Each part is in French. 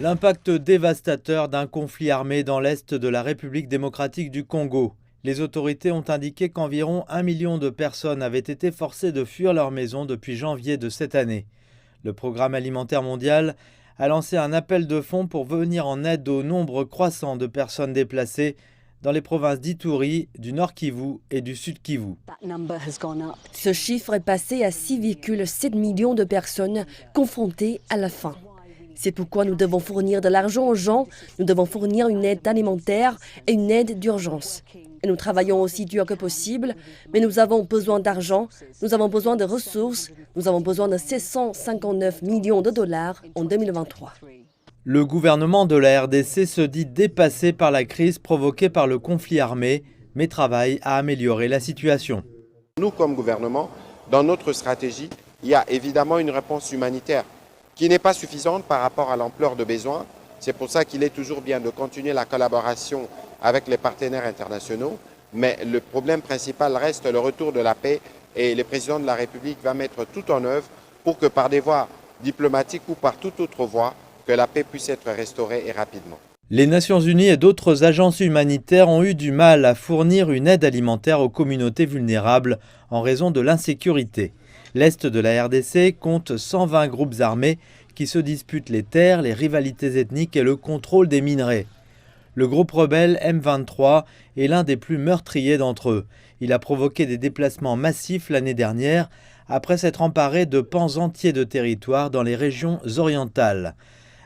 L'impact dévastateur d'un conflit armé dans l'est de la République démocratique du Congo. Les autorités ont indiqué qu'environ 1 million de personnes avaient été forcées de fuir leur maison depuis janvier de cette année. Le Programme alimentaire mondial a lancé un appel de fonds pour venir en aide au nombre croissant de personnes déplacées dans les provinces d'Ituri, du Nord Kivu et du Sud Kivu. Ce chiffre est passé à 6,7 millions de personnes confrontées à la faim. C'est pourquoi nous devons fournir de l'argent aux gens, nous devons fournir une aide alimentaire et une aide d'urgence. Et nous travaillons aussi dur que possible, mais nous avons besoin d'argent, nous avons besoin de ressources, nous avons besoin de 659 millions de dollars en 2023. Le gouvernement de la RDC se dit dépassé par la crise provoquée par le conflit armé, mais travaille à améliorer la situation. Nous, comme gouvernement, dans notre stratégie, il y a évidemment une réponse humanitaire qui n'est pas suffisante par rapport à l'ampleur de besoins. C'est pour ça qu'il est toujours bien de continuer la collaboration avec les partenaires internationaux. Mais le problème principal reste le retour de la paix et le président de la République va mettre tout en œuvre pour que par des voies diplomatiques ou par toute autre voie, que la paix puisse être restaurée et rapidement. Les Nations Unies et d'autres agences humanitaires ont eu du mal à fournir une aide alimentaire aux communautés vulnérables en raison de l'insécurité. L'Est de la RDC compte 120 groupes armés qui se disputent les terres, les rivalités ethniques et le contrôle des minerais. Le groupe rebelle M23 est l'un des plus meurtriers d'entre eux. Il a provoqué des déplacements massifs l'année dernière après s'être emparé de pans entiers de territoire dans les régions orientales.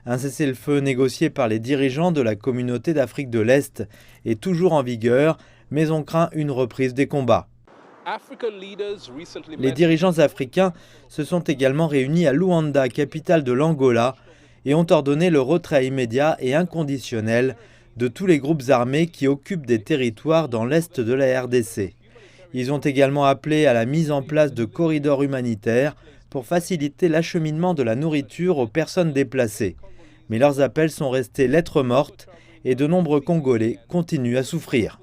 Un cessez-le-feu négocié par les dirigeants de la communauté d'Afrique de l'Est est toujours en vigueur, mais on craint une reprise des combats. Les dirigeants africains se sont également réunis à Luanda, capitale de l'Angola, et ont ordonné le retrait immédiat et inconditionnel de tous les groupes armés qui occupent des territoires dans l'est de la RDC. Ils ont également appelé à la mise en place de corridors humanitaires pour faciliter l'acheminement de la nourriture aux personnes déplacées. Mais leurs appels sont restés lettre morte et de nombreux Congolais continuent à souffrir.